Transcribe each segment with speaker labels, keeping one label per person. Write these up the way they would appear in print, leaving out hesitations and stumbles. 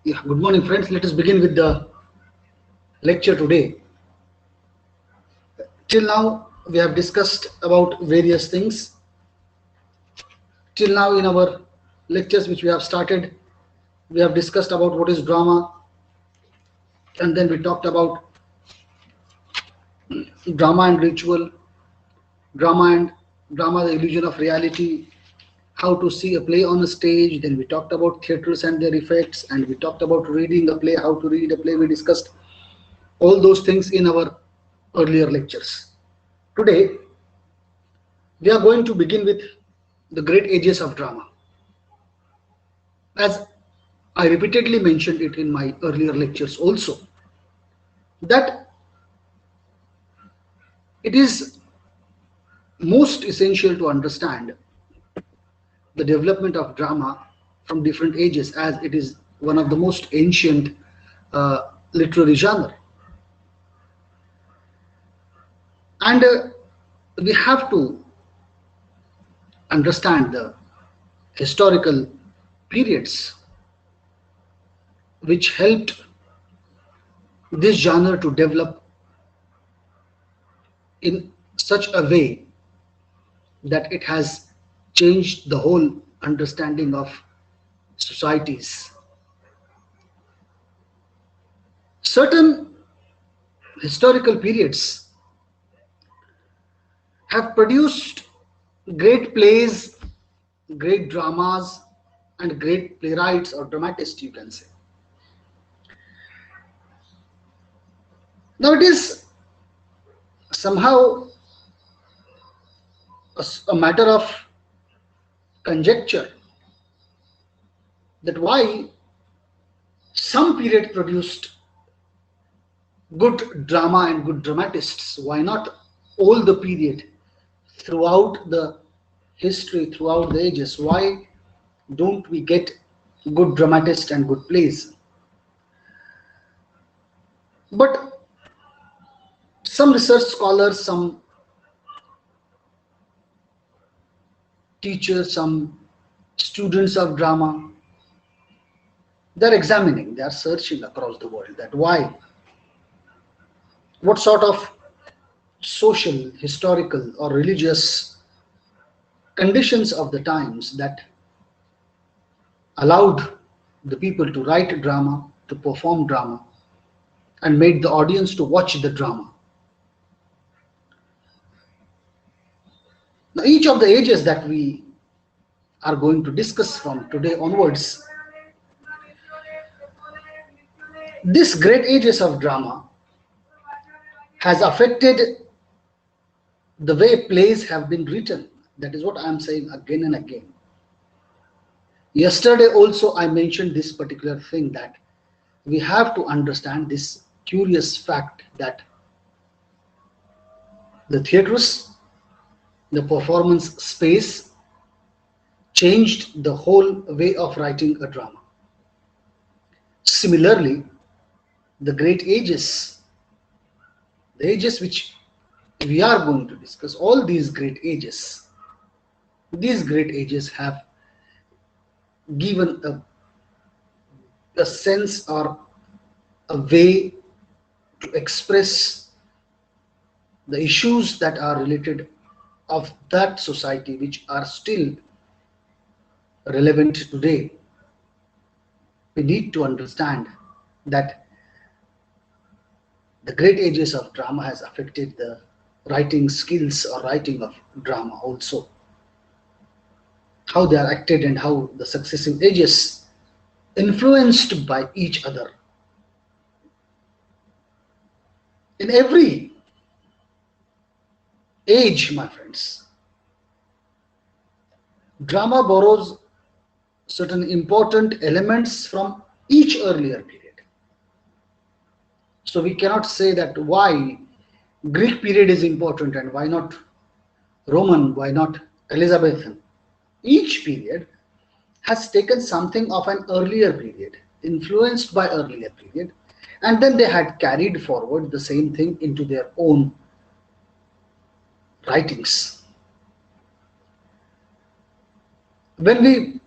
Speaker 1: Yeah, good morning, friends. Let us begin with the lecture today. Till now, we have discussed about various things. Till now, in our lectures which we have started, we have discussed about what is drama, and then we talked about drama and ritual, drama and drama, the illusion of reality, how to see a play on a stage. Then we talked about theatres and their effects, and we talked about reading a play, how to read a play. We discussed all those things in our earlier lectures. Today, we are going to begin with the great ages of drama. As I repeatedly mentioned it in my earlier lectures also, that it is most essential to understand the development of drama from different ages, as it is one of the most ancient literary genre. And we have to understand the historical periods which helped this genre to develop in such a way that it has changed the whole understanding of societies. Certain historical periods have produced great plays, great dramas, and great playwrights or dramatists, you can say. Now, it is somehow a matter of conjecture that why some period produced good drama and good dramatists, why not all the period throughout the history, throughout the ages? Why don't we get good dramatists and good plays? But some research scholars, some teachers, some students of drama, they're examining, they're searching across the world that why, what sort of social, historical, or religious conditions of the times that allowed the people to write drama, to perform drama, and made the audience to watch the drama. Now, each of the ages that we are going to discuss from today onwards, this great ages of drama has affected the way plays have been written. That is what I am saying again and again. Yesterday also I mentioned this particular thing, that we have to understand this curious fact that the theatres, the performance space changed the whole way of writing a drama. Similarly, the great ages, the ages which we are going to discuss, all these great ages have given a sense or a way to express the issues that are related of that society which are still relevant today. We need to understand that the great ages of drama has affected the writing skills or writing of drama also, how they are acted and how the successive ages influenced by each other. In every age, my friends, drama borrows certain important elements from each earlier period. So we cannot say that why Greek period is important and why not Roman, why not Elizabethan. Each period has taken something of an earlier period, influenced by earlier period, and then they had carried forward the same thing into their own writings. When we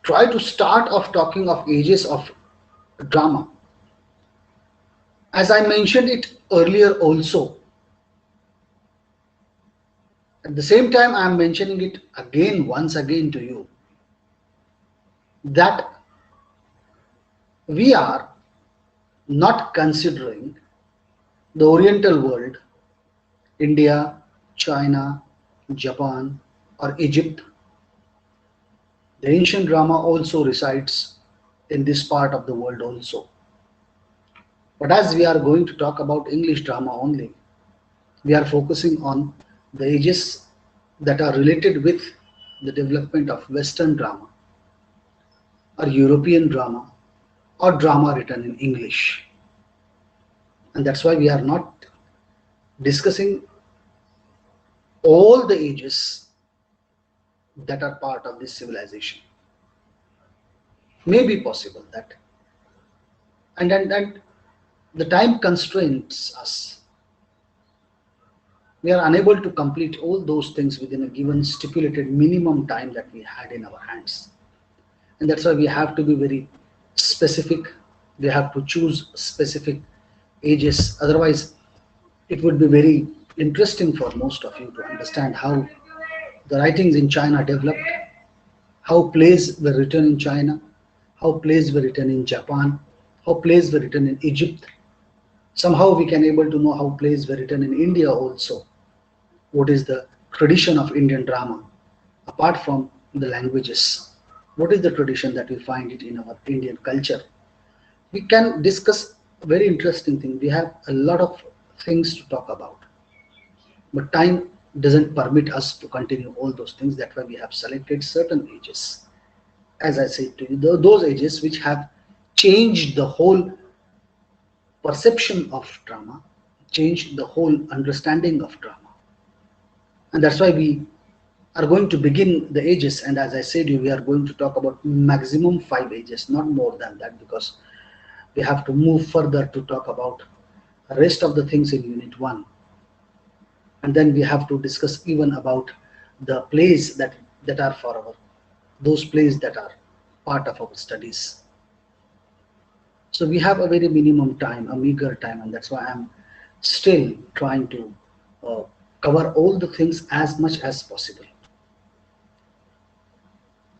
Speaker 1: try to start off talking of ages of drama, as I mentioned it earlier also, at the same time I am mentioning it again, once again to you, that we are not considering the Oriental world, India, China, Japan, or Egypt. The ancient drama also resides in this part of the world also. But as we are going to talk about English drama only, we are focusing on the ages that are related with the development of Western drama or European drama or drama written in English. And that's why we are not discussing all the ages that are part of this civilization. May be possible that, and the time constraints us. We are unable to complete all those things within a given stipulated minimum time that we had in our hands. And that's why we have to be very specific. We have to choose specific ages. Otherwise, it would be very interesting for most of you to understand how the writings in China developed, how plays were written in China, how plays were written in Japan, how plays were written in Egypt. Somehow we can able to know how plays were written in India also. What is the tradition of Indian drama apart from the languages? What is the tradition that we find it in our Indian culture? We can discuss a very interesting thing. We have a lot of things to talk about, but time doesn't permit us to continue all those things. That's why we have selected certain ages, as I said to you, those ages which have changed the whole perception of drama, changed the whole understanding of drama. And that's why we are going to begin the ages. And as I said, we are going to talk about maximum 5 ages, not more than that, because we have to move further to talk about the rest of the things in Unit 1. And then we have to discuss even about the plays that are for our, those plays that are part of our studies. So we have a very minimum time, a meager time, and that's why I'm still trying to cover all the things as much as possible.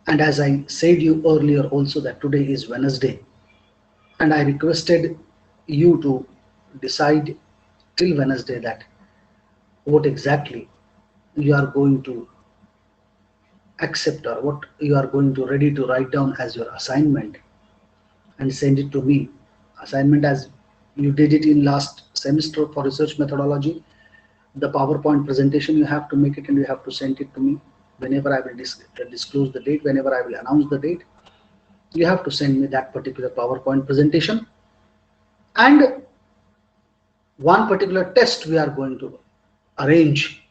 Speaker 1: And as I said you earlier also, that today is Wednesday, and I requested you to decide till Wednesday that what exactly you are going to accept, or what you are going to ready to write down as your assignment and send it to me. Assignment as you did it in last semester for research methodology. The PowerPoint presentation, you have to make it and you have to send it to me. Whenever I will disclose the date, whenever I will announce the date, you have to send me that particular PowerPoint presentation. And one particular test we are going to arrange.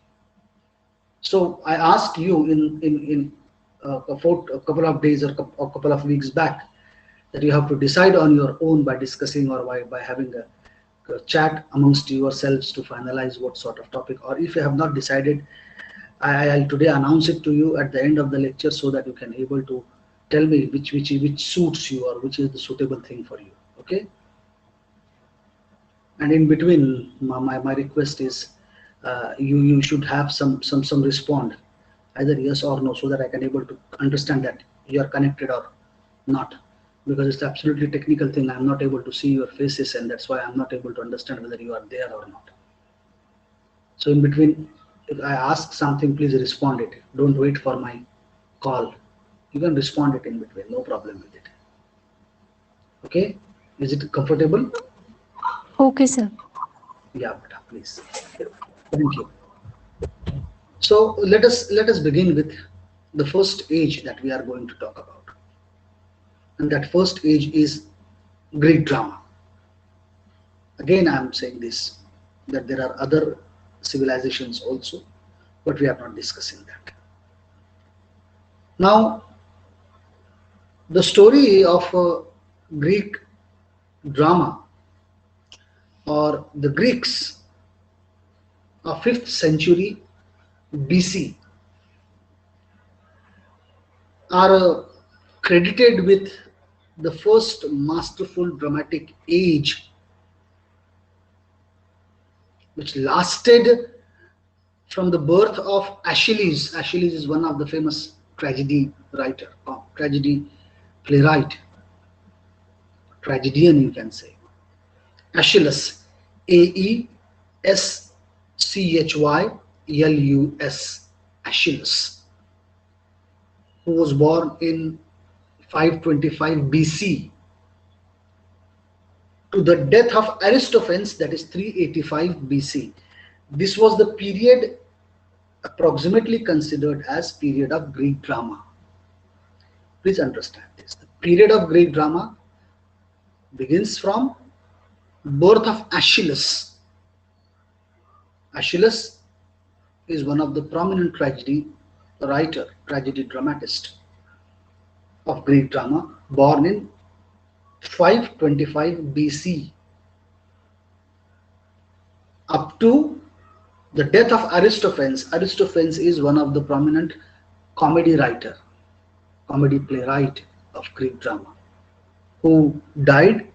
Speaker 1: So I asked you in a couple of days or a couple of weeks back that you have to decide on your own by discussing or by having a chat amongst yourselves to finalize what sort of topic, or if you have not decided, I'll today announce it to you at the end of the lecture so that you can able to tell me which suits you or which is the suitable thing for you. Okay. And in between, my request is you should have some respond, either yes or no, so that I can able to understand that you are connected or not, because it's absolutely technical thing. I'm not able to see your faces, and that's why I'm not able to understand whether you are there or not. So in between, if I ask something, please respond it. Don't wait for my call. You can respond it in between, no problem with it. Okay, is it comfortable?
Speaker 2: Okay, sir.
Speaker 1: Yeah, please. Thank you. So let us begin with the first age that we are going to talk about, and that first age is Greek drama. Again, I am saying this, that there are other civilizations also, but we are not discussing that. Now, the story of Greek drama, or the Greeks of 5th century BC, are credited with the first masterful dramatic age, which lasted from the birth of Achilles. Achilles is one of the famous tragedy writer, tragedy playwright, tragedian, you can say. Aeschylus, Aeschylus, Aeschylus, who was born in 525 BC, to the death of Aristophanes, that is 385 BC. This was the period approximately considered as period of Greek drama. Please understand this. The period of Greek drama begins from birth of Aeschylus. Aeschylus is one of the prominent tragedy writer, tragedy dramatist of Greek drama, born in 525 BC up to the death of Aristophanes. Aristophanes is one of the prominent comedy writer, comedy playwright of Greek drama, who died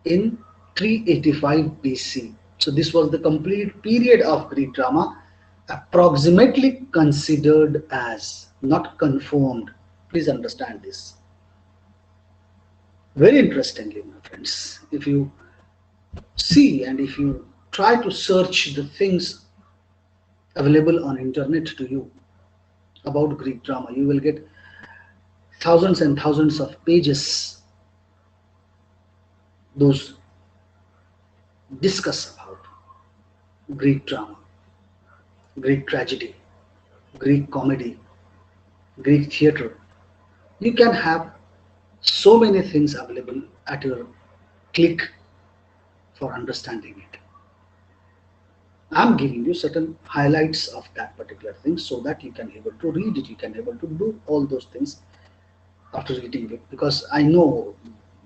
Speaker 1: in 385 BC. So this was the complete period of Greek drama, approximately considered as, not confirmed. Please understand this. Very interestingly, my friends, if you see and if you try to search the things available on internet to you about Greek drama, you will get thousands and thousands of pages. Those discuss about Greek drama, Greek tragedy, Greek comedy, Greek theater. You can have so many things available at your click for understanding it. I'm giving you certain highlights of that particular thing so that you can able to read it, you can able to do all those things after reading it, because I know,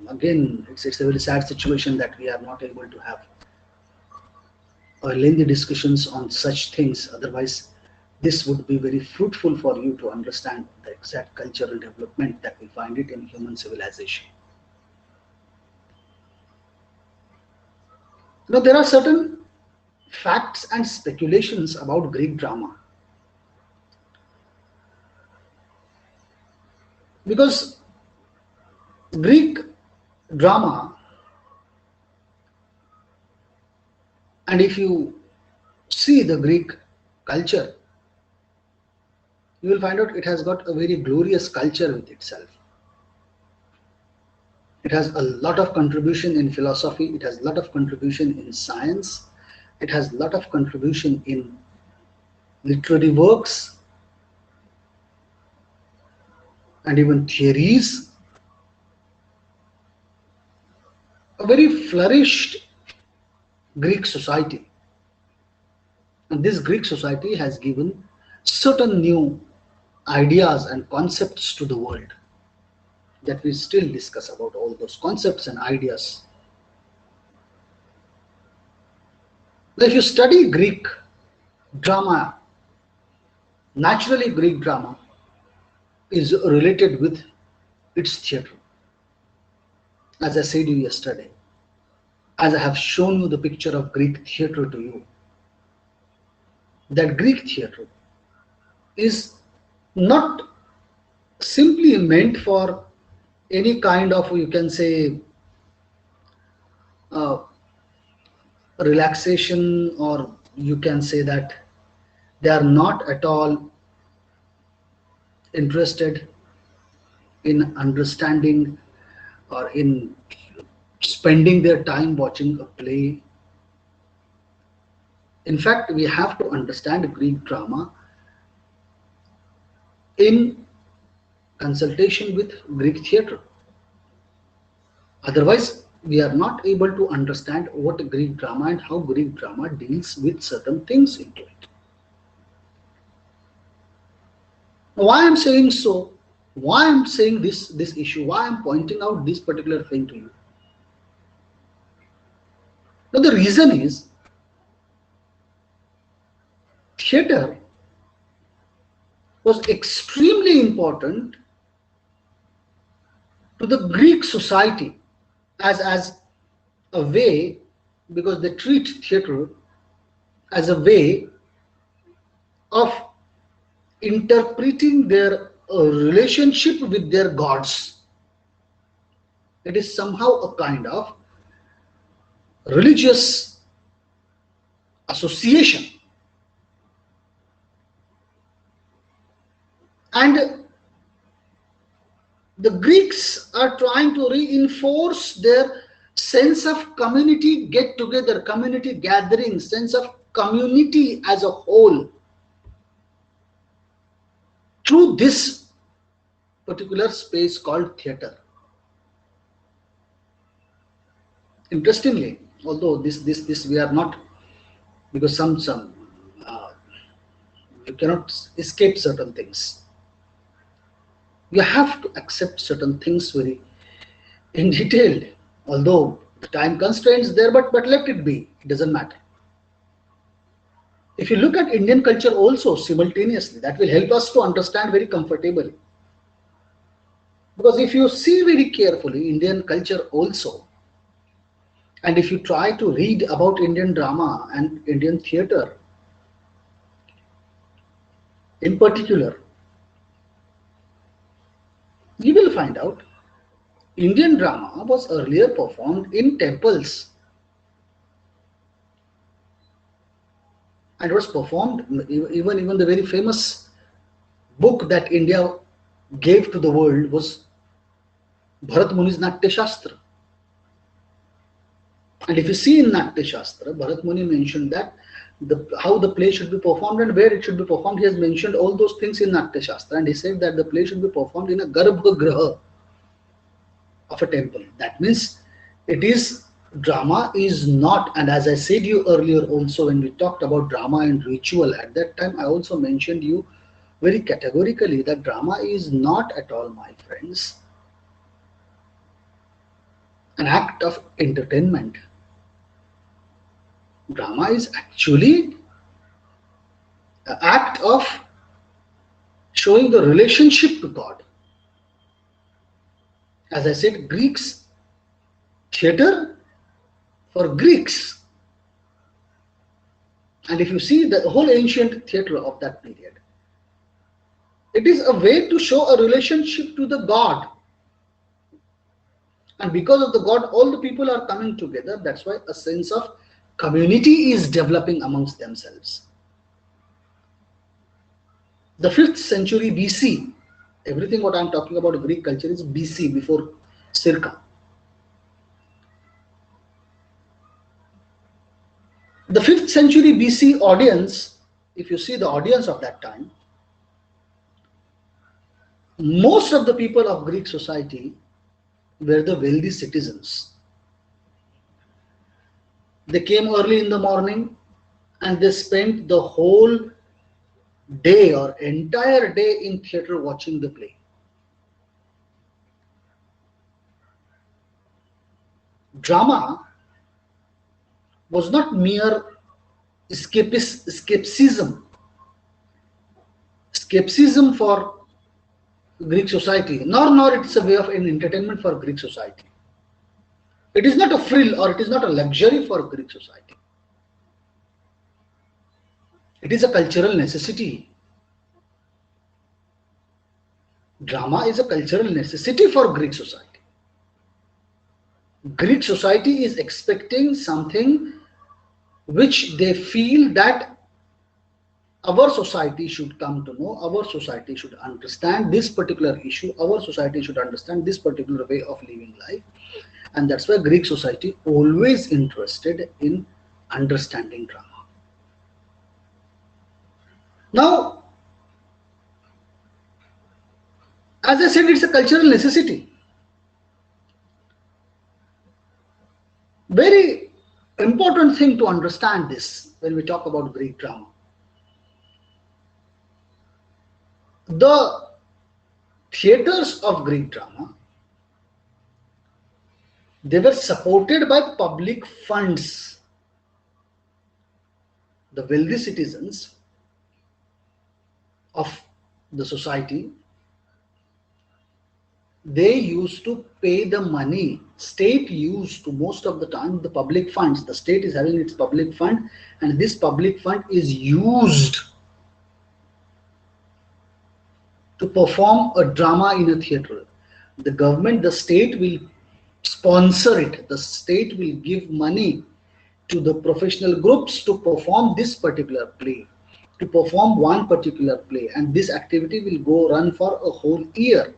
Speaker 1: again, it's a very sad situation that we are not able to have lengthy discussions on such things. Otherwise, this would be very fruitful for you to understand the exact cultural development that we find it in human civilization. Now, there are certain facts and speculations about Greek drama, because Greek drama, and if you see the Greek culture, you will find out it has got a very glorious culture with itself. It has a lot of contribution in philosophy, it has a lot of contribution in science, it has a lot of contribution in literary works and even theories. A very flourished Greek society. And this Greek society has given certain new ideas and concepts to the world that we still discuss about all those concepts and ideas. Now, if you study Greek drama, naturally Greek drama is related with its theatre. As I said to you yesterday, as I have shown you the picture of Greek theatre to you, that Greek theatre is not simply meant for any kind of, you can say, relaxation, or you can say that they are not at all interested in understanding or in spending their time watching a play. In fact, we have to understand Greek drama in consultation with Greek theatre. Otherwise, we are not able to understand what Greek drama and how Greek drama deals with certain things into it. Why I'm saying so? Why I'm saying this issue? Why I'm pointing out this particular thing to you? Now, the reason is theatre was extremely important to the Greek society as a way, because they treat theater as a way of interpreting their relationship with their gods. It is somehow a kind of religious association. And the Greeks are trying to reinforce their sense of community get together, community gathering, sense of community as a whole through this particular space called theater. Interestingly, although this we are not, because some uh, you cannot escape certain things. You have to accept certain things very in detail, although the time constraints there, but let it be, it doesn't matter. If you look at Indian culture also simultaneously, that will help us to understand very comfortably. Because if you see very carefully Indian culture also, and if you try to read about Indian drama and Indian theater in particular, you will find out Indian drama was earlier performed in temples and was performed, even the very famous book that India gave to the world was Bharat Muni's Natya Shastra. And if you see in Natya Shastra, Bharat Muni mentioned that how the play should be performed and where it should be performed. He has mentioned all those things in Natya Shastra, and he said that the play should be performed in a Garbha Graha of a temple. That means it is, drama is not, and as I said you earlier also when we talked about drama and ritual, at that time I also mentioned you very categorically that drama is not at all, my friends, an act of entertainment. Drama is actually an act of showing the relationship to God. As I said, Greeks, theater for Greeks. And if you see the whole ancient theater of that period, it is a way to show a relationship to the God. And because of the God, all the people are coming together. That's why a sense of community is developing amongst themselves. The 5th century BC, everything what I'm talking about Greek culture is BC, before Circa. The 5th century BC audience, if you see the audience of that time, most of the people of Greek society were the wealthy citizens. They came early in the morning and they spent the whole day or entire day in theater watching the play. Drama was not mere escapism for Greek society, nor it's a way of an entertainment for Greek society. It is not a frill or it is not a luxury for Greek society. It is a cultural necessity. Drama is a cultural necessity for Greek society. Greek society is expecting something which they feel that our society should come to know, our society should understand this particular issue, our society should understand this particular way of living life. And that's why Greek society always interested in understanding drama. Now, as I said, it's a cultural necessity. Very important thing to understand this when we talk about Greek drama. The theaters of Greek drama, they were supported by public funds. The wealthy citizens of the society they used to pay the money. State used to, most of the time, the public funds. The state is having its public fund, and this public fund is used to perform a drama in a theater. The government, the state will sponsor it. The state will give money to the professional groups to perform this particular play, to perform one particular play, and this activity will go run for a whole year.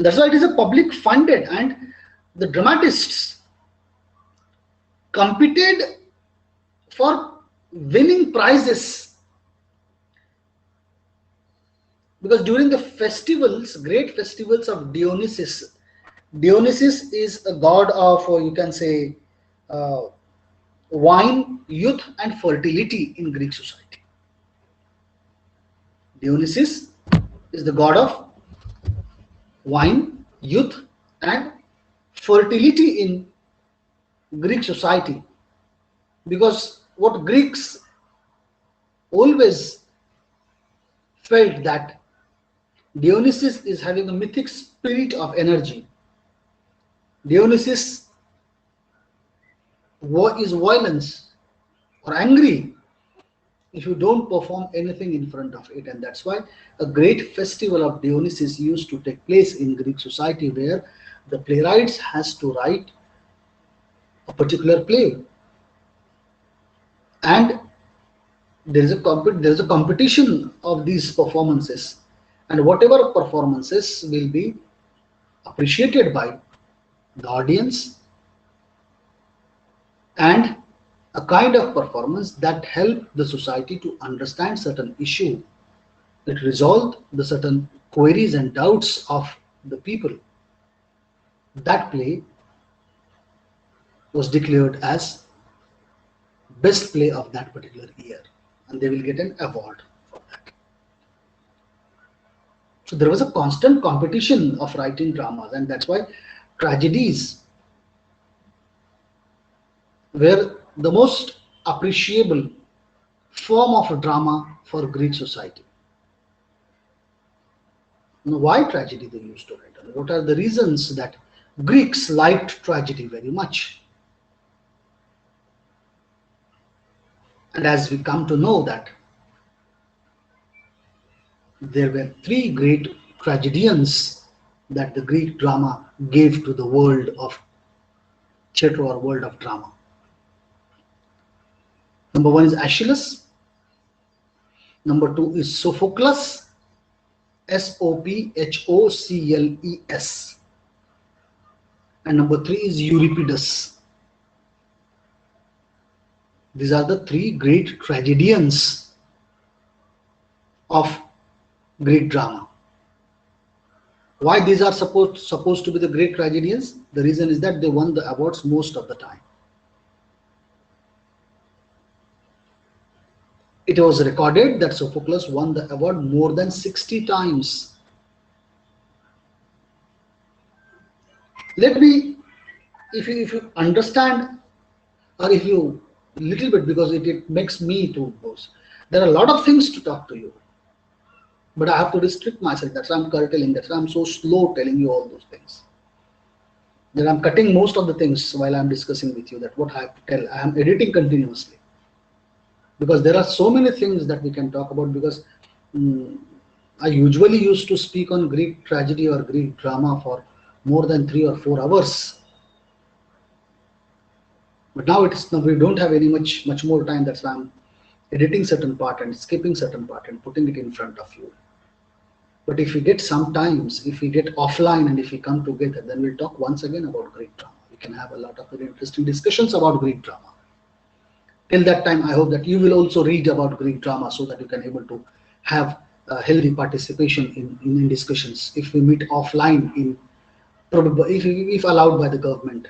Speaker 1: That's why it is a public funded, and the dramatists competed for winning prizes, because during the festivals, great festivals of Dionysus, Dionysus is a god of, you can say, uh, wine, youth, and fertility in Greek society. Dionysus is the god of wine, youth, and fertility in Greek society, because what Greeks always felt that Dionysus is having a mythic spirit of energy. Dionysus is violence or angry if you don't perform anything in front of it, and that's why a great festival of Dionysus used to take place in Greek society, where the playwrights has to write a particular play, and there is a competition of these performances, and whatever performances will be appreciated by the audience, and a kind of performance that help the society to understand certain issue, that resolved the certain queries and doubts of the people. That play was declared as best play of that particular year, and they will get an award for that. So there was a constant competition of writing dramas, and that's why tragedies were the most appreciable form of drama for Greek society. Now, why tragedy they used to write? What are the reasons that Greeks liked tragedy very much? And as we come to know that there were three great tragedians that the Greek drama gave to the world of theatre or world of drama. Number one is Aeschylus. Number two is Sophocles, Sophocles. And number three is Euripides. These are the three great tragedians of Greek drama. Why these are supposed to be the great tragedians? The reason is that they won the awards most of the time. It was recorded that Sophocles won the award more than 60 times. Let me, if you understand, or if you little bit, because it makes me to boast. There are a lot of things to talk to you, but I have to restrict myself. That's why I'm curtailing. That's why I'm so slow telling you all those things. That I'm cutting most of the things while I'm discussing with you. That what I have to tell. I am editing continuously, because there are so many things that we can talk about. Because I usually used to speak on Greek tragedy or Greek drama for more than 3 or 4 hours. But now we don't have any much more time. That's why I'm editing certain part and skipping certain part and putting it in front of you. But if we get sometimes, if we get offline and if we come together, then we'll talk once again about Greek drama. We can have a lot of very interesting discussions about Greek drama. Till that time, I hope that you will also read about Greek drama, so that you can able to have healthy participation in discussions. If we meet offline, in probably if allowed by the government.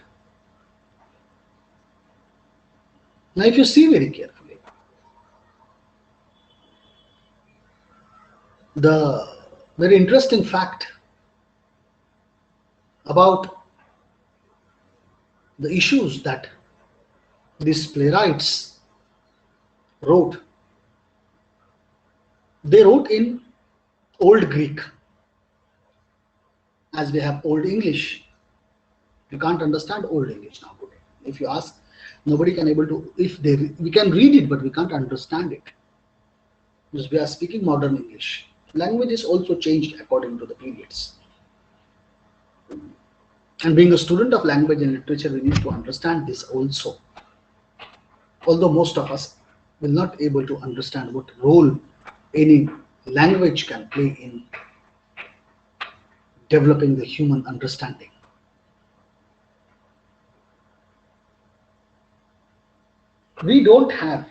Speaker 1: Now, if you see very carefully, the very interesting fact about the issues that these playwrights wrote, they wrote in Old Greek. as we have Old English. We can't understand Old English now today. If you ask, nobody can able to. If they we can read it, but we can't understand it because we are speaking modern English. Language is also changed according to the periods. And being a student of language and literature, we need to understand this also. Although most of us will not able to understand what role any language can play in developing the human understanding. We don't have,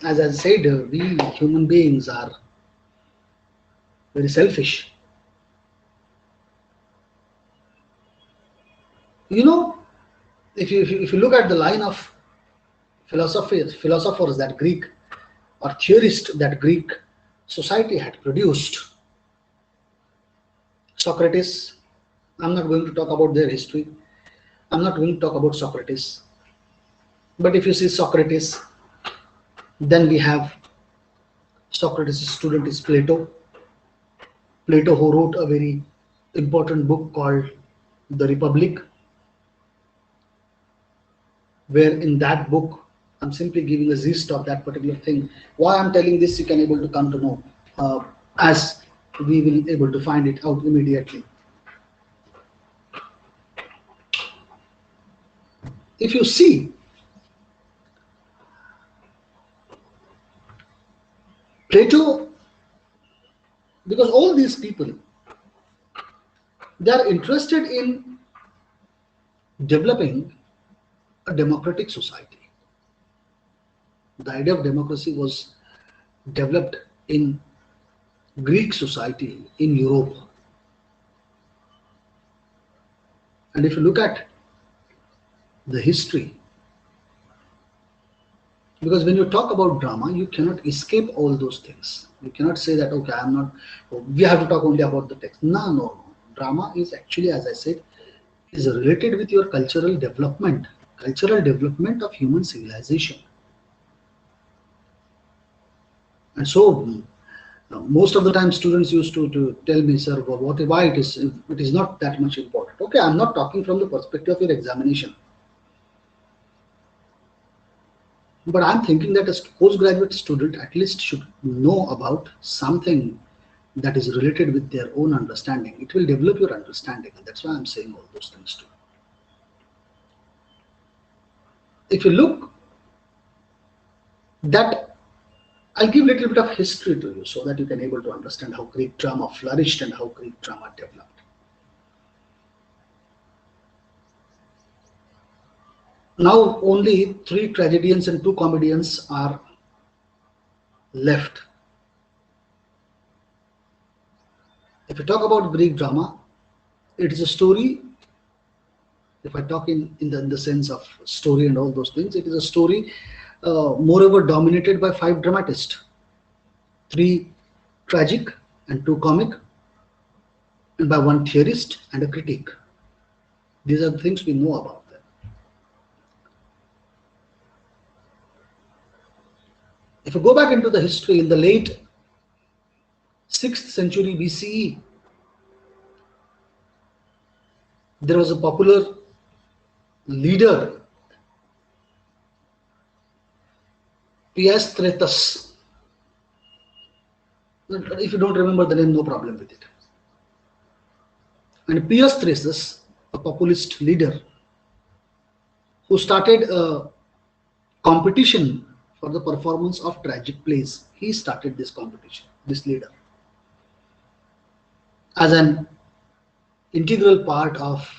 Speaker 1: as I said, we human beings are very selfish. You know, if you look at the line of philosophers that Greek or theorists that Greek society had produced, Socrates, I'm not going to talk about their history. I'm not going to talk about Socrates. But if you see Socrates, then we have Socrates' student is Plato. Plato, who wrote a very important book called The Republic, where in that book, I'm simply giving a gist of that particular thing. Why I'm telling this, you can able to come to know as we will able to find it out immediately. If you see, Plato, because all these people, they are interested in developing a democratic society. The idea of democracy was developed in Greek society in Europe. And if you look at the history, because when you talk about drama, you cannot escape all those things. You cannot say that, okay, I'm not, we have to talk only about the text. No, no, no. Drama is actually, as I said, is related with your cultural development of human civilization. And so most of the time students used to tell me, sir, why it is not that much important. Okay, I'm not talking from the perspective of your examination, but I'm thinking that a postgraduate student at least should know about something that is related with their own understanding. It will develop your understanding, and that's why I'm saying all those things too. If you look that, I'll give a little bit of history to you so that you can able to understand how Greek drama flourished and how Greek drama developed. Now only 3 tragedians and 2 comedians are left. If you talk about Greek drama, it is a story. If I talk in the sense of story and all those things, it is a story moreover dominated by 5 dramatists, 3 tragic and 2 comic, and by 1 theorist and a critic. These are the things we know about them. If you go back into the history, in the late 6th century BCE, there was a popular leader, Pisistratus. If you don't remember the name, no problem with it. And Pisistratus, a populist leader, who started a competition for the performance of tragic plays. He started this competition, this leader, as an integral part of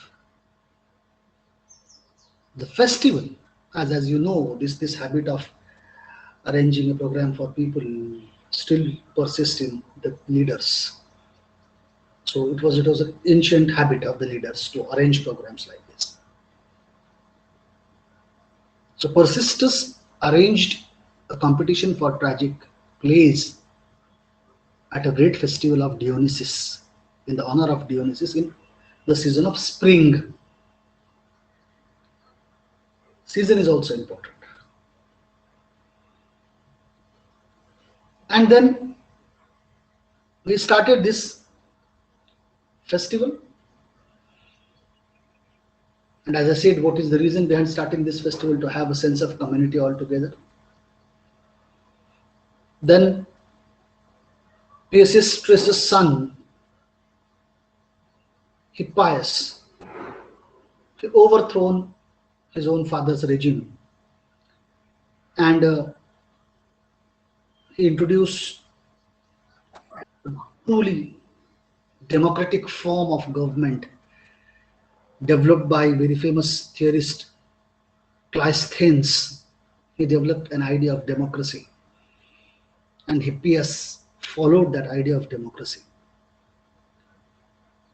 Speaker 1: the festival. As you know, this habit of arranging a program for people still persists in the leaders. So it was an ancient habit of the leaders to arrange programs like this. So Persistus arranged a competition for tragic plays at a great festival of Dionysus, in the honor of Dionysus, in the season of spring. Season is also important. And then we started this festival, And as I said, what is the reason behind starting this festival? To have a sense of community altogether. Then Pisistratus' son, Hippias, he overthrown his own father's regime, and he introduced a truly democratic form of government developed by very famous theorist Cleisthenes. He developed an idea of democracy, and Hippias followed that idea of democracy.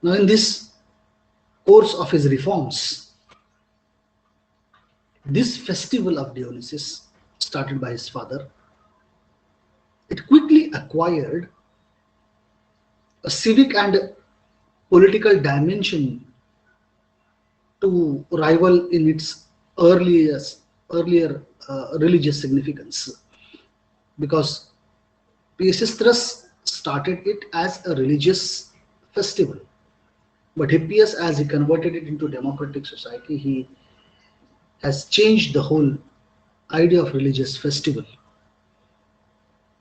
Speaker 1: Now, in this course of his reforms, this festival of Dionysus, started by his father, it quickly acquired a civic and political dimension to rival in its earlier religious significance, because Pisistratus started it as a religious festival, but Hippias, as he converted it into democratic society, he has changed the whole idea of religious festival,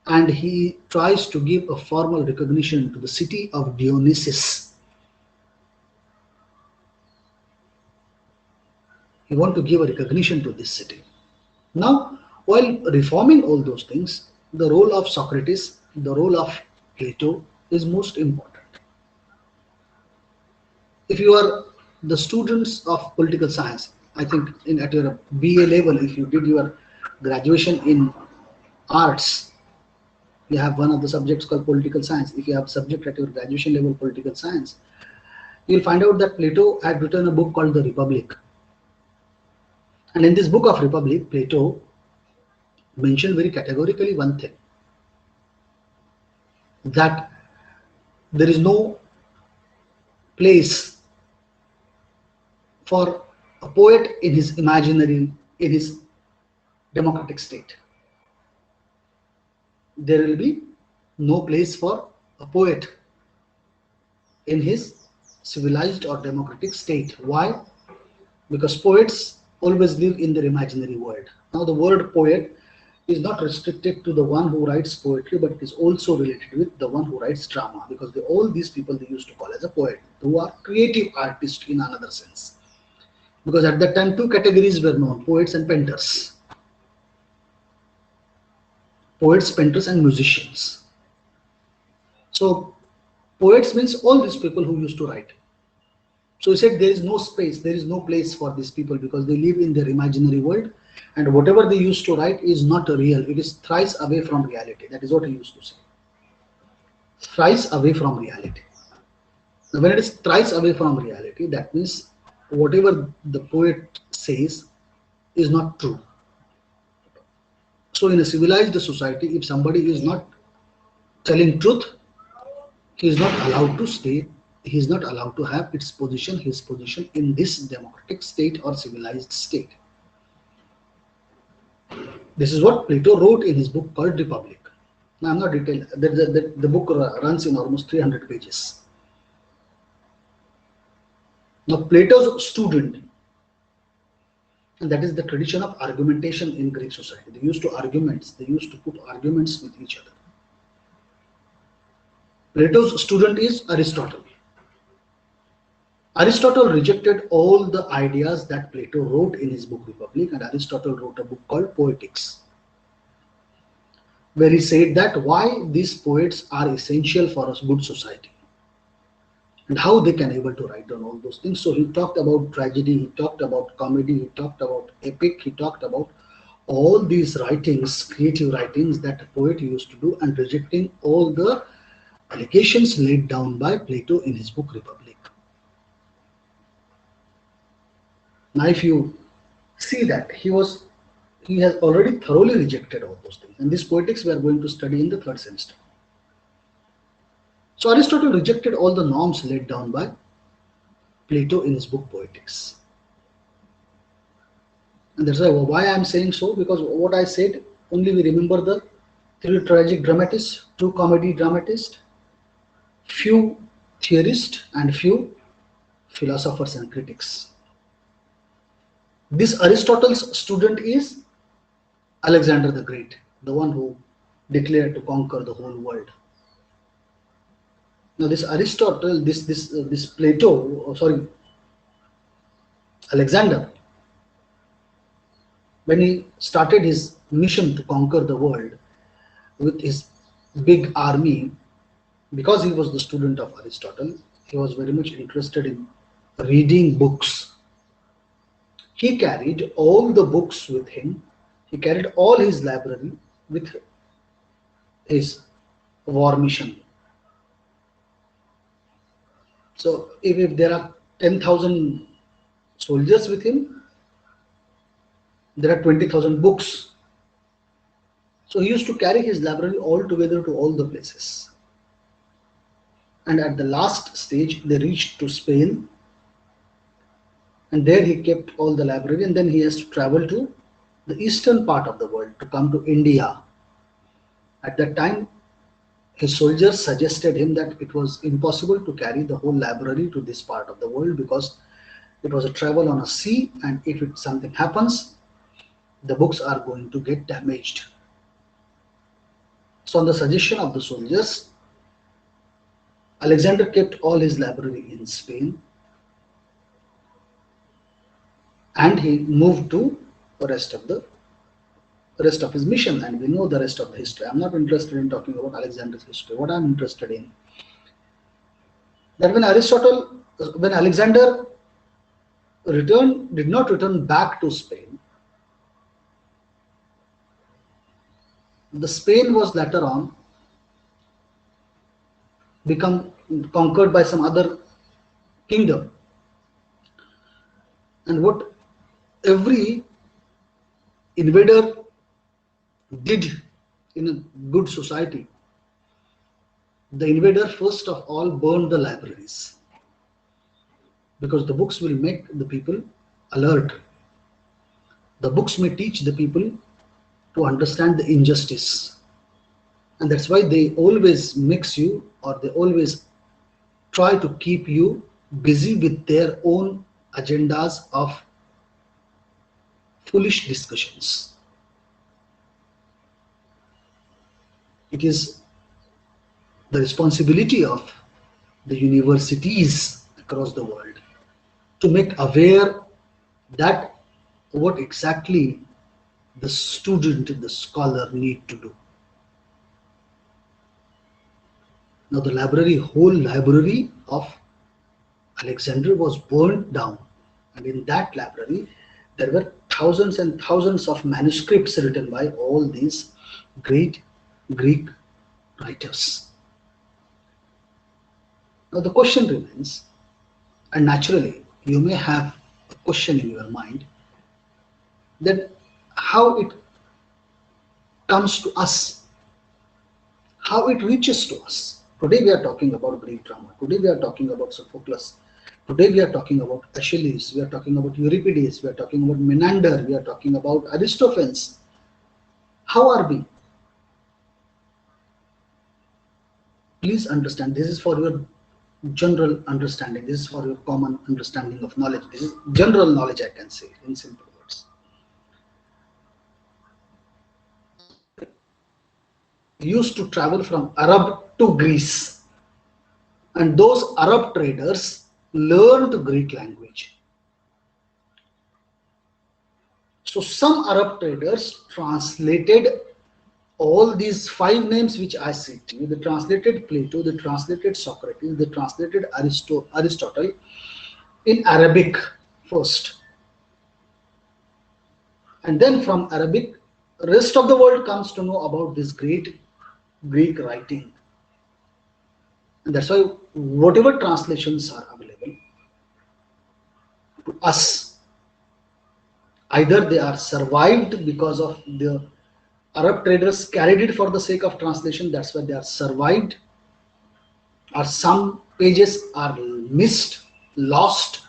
Speaker 1: and he tries to give a formal recognition to the city of Dionysus. He wants to give a recognition to this city. Now, while reforming all those things, the role of Socrates, the role of Plato is most important. If you are the students of political science, I think at your BA level, if you did your graduation in arts, you have one of the subjects called political science. If you have a subject at your graduation level, political science, you'll find out that Plato had written a book called The Republic. And in this book of Republic, Plato mentioned very categorically one thing, that there is no place for a poet in his democratic state. There will be no place for a poet in his civilized or democratic state. Why? Because poets always live in their imaginary world. Now, the word poet is not restricted to the one who writes poetry, but it is also related with the one who writes drama, because all these people they used to call as a poet, who are creative artists in another sense. Because at that time, two categories were known: poets and painters. Poets, painters, and musicians. So, poets means all these people who used to write. So he said there is no space, there is no place for these people, because they live in their imaginary world, and whatever they used to write is not real. It is thrice away from reality. That is what he used to say. Thrice away from reality. Now, when it is thrice away from reality, that means whatever the poet says is not true. So in a civilized society, if somebody is not telling truth, he is not allowed to stay, he is not allowed to have his position in this democratic state or civilized state. This is what Plato wrote in his book called Republic. Now, I'm not detailed. The book runs in almost 300 pages. Now, Plato's student, and that is the tradition of argumentation in Greek society. They used to put arguments with each other. Plato's student is Aristotle. Aristotle rejected all the ideas that Plato wrote in his book Republic, and Aristotle wrote a book called Poetics, where he said that why these poets are essential for a good society and how they can able to write down all those things. So he talked about tragedy, he talked about comedy, he talked about epic, he talked about all these writings, creative writings that a poet used to do, and rejecting all the allegations laid down by Plato in his book Republic. Now, if you see that he has already thoroughly rejected all those things, and this poetics we are going to study in the third semester. So Aristotle rejected all the norms laid down by Plato in his book Poetics. And that's why I'm saying so, because what I said, only we remember the three tragic dramatists, two comedy dramatists, few theorists, and few philosophers and critics. This Aristotle's student is Alexander the Great, the one who declared to conquer the whole world. Now, this Aristotle, this Plato, Alexander, when he started his mission to conquer the world with his big army, because he was the student of Aristotle, he was very much interested in reading books. He carried all the books with him. He carried all his library with his war mission. So if there are 10,000 soldiers with him, there are 20,000 books. So he used to carry his library all together to all the places. And at the last stage, they reached to Spain. And there he kept all the library, and then he has to travel to the eastern part of the world to come to India. At that time, his soldiers suggested him that it was impossible to carry the whole library to this part of the world because it was a travel on a sea, and if something happens, the books are going to get damaged. So on the suggestion of the soldiers, Alexander kept all his library in Spain, and he moved to the rest of his mission, and we know the rest of the history. I'm not interested in talking about Alexander's history. What I'm interested in, that when Alexander did not return back to Spain, the Spain was later on become conquered by some other kingdom. And what every invader did in a good society, the invader first of all burned the libraries, because the books will make the people alert. The books may teach the people to understand the injustice, and that's why they always mix you, or they always try to keep you busy with their own agendas of foolish discussions. It is the responsibility of the universities across the world to make aware that what exactly the student, the scholar need to do. Now the whole library of Alexander was burnt down, and in that library there were thousands and thousands of manuscripts written by all these great Greek writers. Now the question remains, and naturally you may have a question in your mind, that how it comes to us, how it reaches to us. Today we are talking about Greek drama. Today we are talking about Sophocles. Today we are talking about Aeschylus. We are talking about Euripides. We are talking about Menander. We are talking about Aristophanes. How are we? Please understand, this is for your general understanding. This is for your common understanding of knowledge. This is general knowledge, I can say in simple words. Used to travel from Arab to Greece, and those Arab traders learned Greek language. So some Arab traders translated all these 5 names which I said to you. They translated Plato, they translated Socrates, they translated Aristotle in Arabic first, and then from Arabic rest of the world comes to know about this great Greek writing. And that's why whatever translations are available to us, either they are survived because of the Arab traders carried it for the sake of translation, that's why they are survived, or some pages are missed, lost,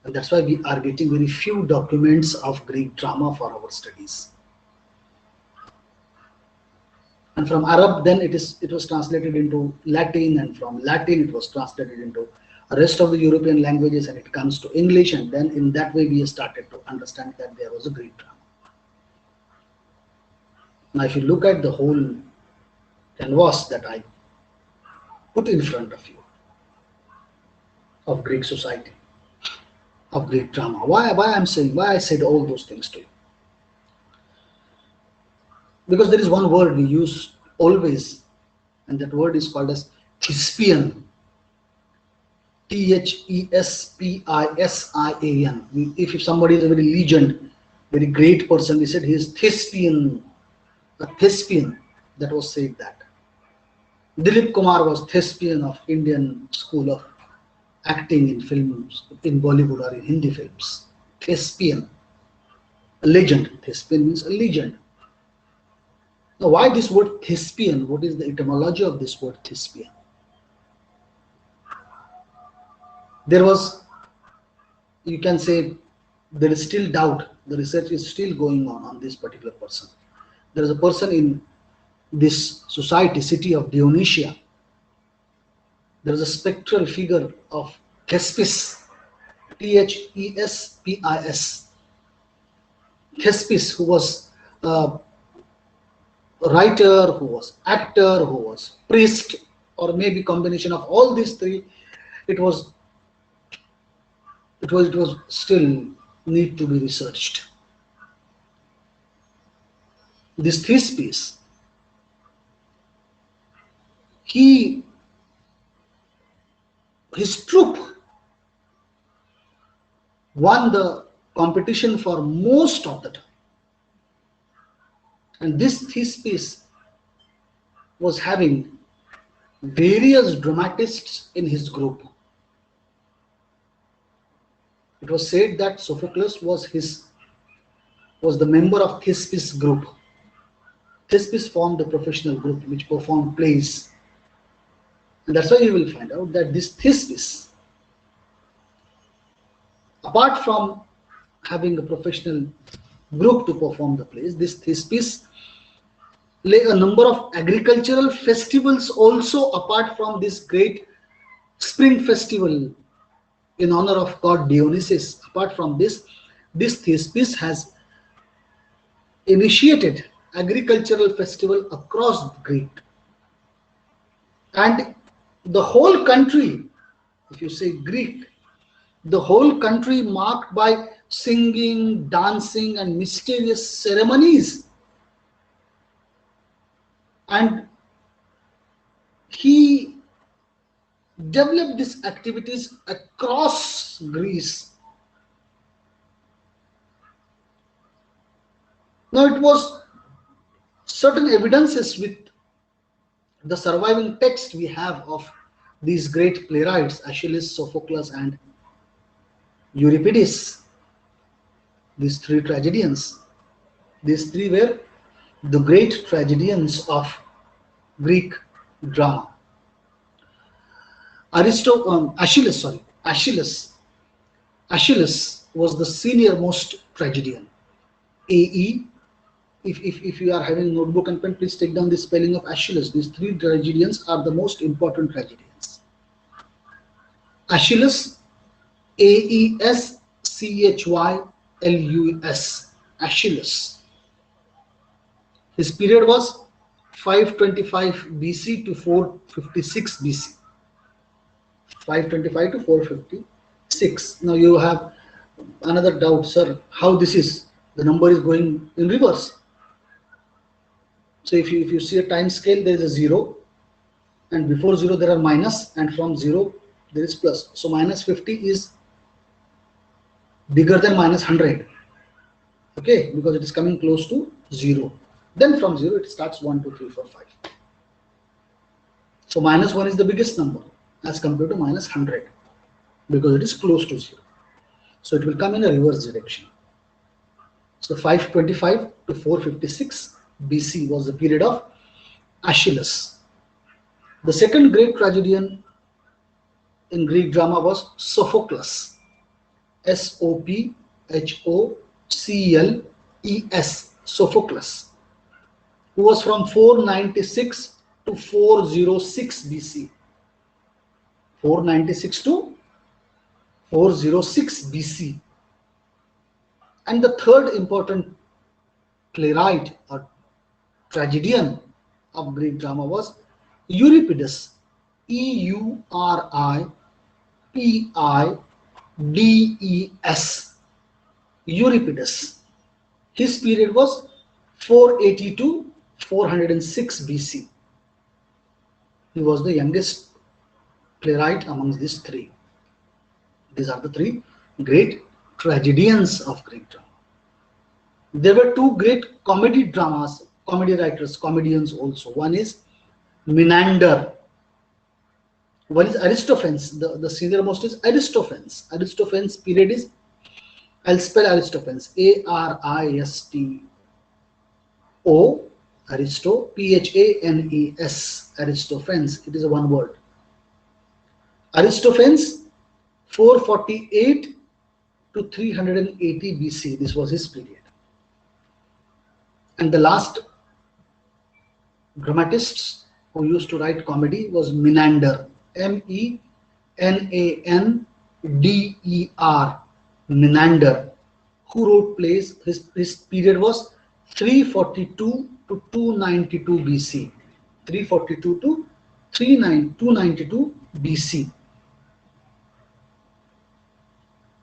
Speaker 1: and that's why we are getting very few documents of Greek drama for our studies. And from Arab, then it was translated into Latin, and from Latin it was translated into rest of the European languages, and it comes to English, and then in that way we started to understand that there was a Greek drama. Now, if you look at the whole canvas that I put in front of you of Greek society, of Greek drama, why I said all those things to you? Because there is one word we use always, and that word is called as Thespian. Thespian. If somebody is a very legend, very great person, we said he is Thespian. A Thespian, that was said that. Dilip Kumar was Thespian of Indian School of Acting in films, in Bollywood or in Hindi films. Thespian. A legend. Thespian means a legend. Now, why this word Thespian? What is the etymology of this word Thespian? There was, you can say, there is still doubt. The research is still going on this particular person. There is a person in this society, city of Dionysia. There is a spectral figure of Thespis, Thespis. Thespis, who was a writer, who was actor, who was priest, or maybe combination of all these three. It was still need to be researched. This Thespis, his troupe won the competition for most of the time. And this Thespis was having various dramatists in his group. It was said that Sophocles was the member of Thespis group. Thespis formed a professional group which performed plays. And that's why you will find out that this Thespis, apart from having a professional group to perform the plays, this Thespis lay a number of agricultural festivals also apart from this great spring festival in honor of god Dionysus. Apart from this Thespis has initiated agricultural festival across Greece. And the whole country, if you say Greek, the whole country marked by singing, dancing, and mysterious ceremonies. And he developed these activities across Greece. Now, it was certain evidences with the surviving text we have of these great playwrights, Aeschylus, Sophocles, and Euripides, these three tragedians. These three were the great tragedians of Greek drama. Aeschylus was the senior most tragedian. AE. If you are having notebook and pen, please take down the spelling of Aeschylus. These three tragedians are the most important tragedians. Aeschylus, Aeschylus. Aeschylus. His period was 525 BC to 456 BC. 525 to 456. Now you have another doubt, sir, how this is? The number is going in reverse. So if you see a time scale, there is a 0, and before 0 there are minus, and from 0 there is plus. So minus 50 is bigger than minus 100. Okay, because it is coming close to 0. Then from 0 it starts 1, 2, 3, 4, 5. So minus 1 is the biggest number as compared to minus 100 because it is close to 0. So it will come in a reverse direction. So 525 to 456 BC was the period of Aeschylus. The second great tragedian in Greek drama was Sophocles. Sophocles. Sophocles, who was from 496 to 406 BC. 496 to 406 BC. And the third important playwright or tragedian of Greek drama was Euripides, Euripides, Euripides. His period was 480 to 406 BC. He was the youngest playwright amongst these three. These are the three great tragedians of Greek drama. There were two great comedy writers, comedians also. One is Menander. One is Aristophanes. The senior most is Aristophanes. Aristophanes' period is, I'll spell Aristophanes, A-R-I-S-T-O, Aristo, P-H-A-N-E-S, Aristophanes. It is a one word. Aristophanes, 448 to 380 BC. This was his period. And the last dramatist who used to write comedy was Menander, M-E-N-A-N-D-E-R, Menander, who wrote plays. His period was 342 to 292 BC. 342 to 292 BC.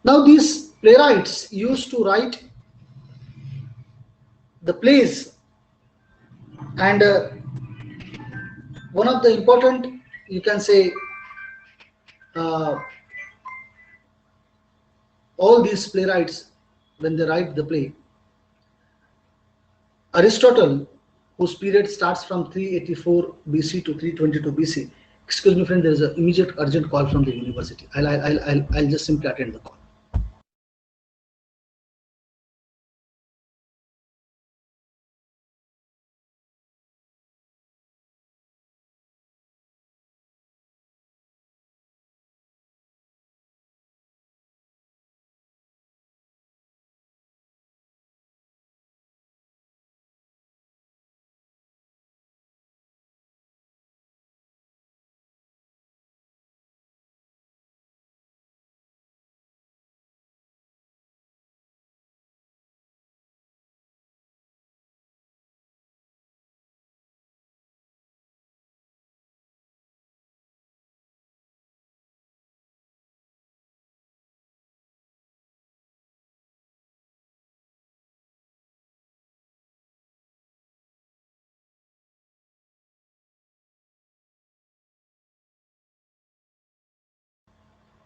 Speaker 1: Now these playwrights used to write the plays, and one of the important, you can say, all these playwrights, when they write the play, Aristotle, whose period starts from 384 BC to 322 BC. Excuse me, friend, there is an immediate urgent call from the university. I'll just simply attend the call.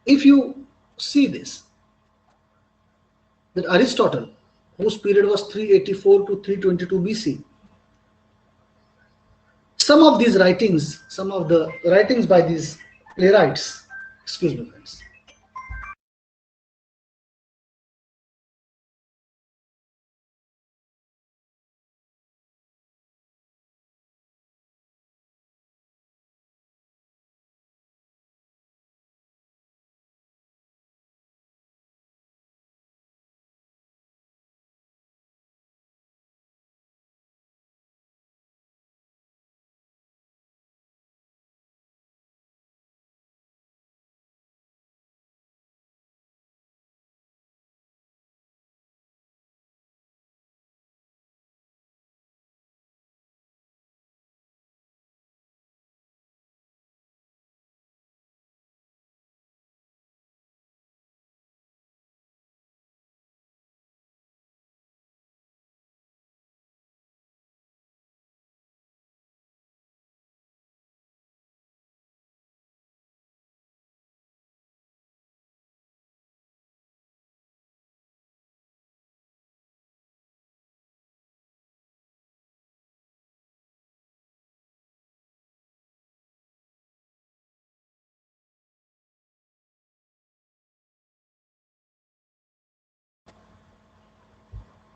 Speaker 1: If you see this, that Aristotle, whose period was 384 to 322 BC, some of the writings by these playwrights, excuse me, friends.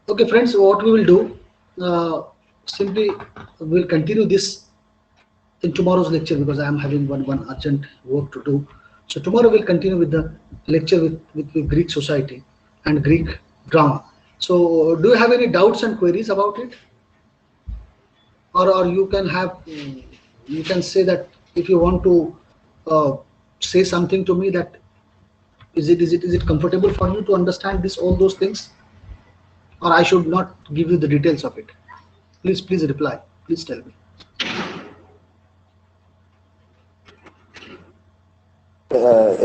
Speaker 1: Okay, friends, so what we will do, simply we'll continue this in tomorrow's lecture, because I am having one urgent work to do. So tomorrow we'll continue with the lecture with Greek society and Greek drama. So do you have any doubts and queries about it? Or you can have, you can say that if you want to say something to me, that Is it comfortable for you to understand this all those things, or I should not give you the details of it? Please reply. Please tell me.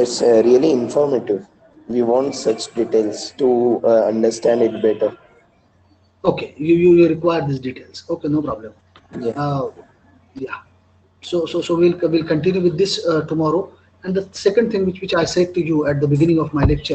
Speaker 3: It's really informative. We want such details to understand it better.
Speaker 1: Okay, you require these details. Okay, no problem.
Speaker 3: Yeah.
Speaker 1: Yeah. So we'll continue with this tomorrow. And the second thing which I said to you at the beginning of my lecture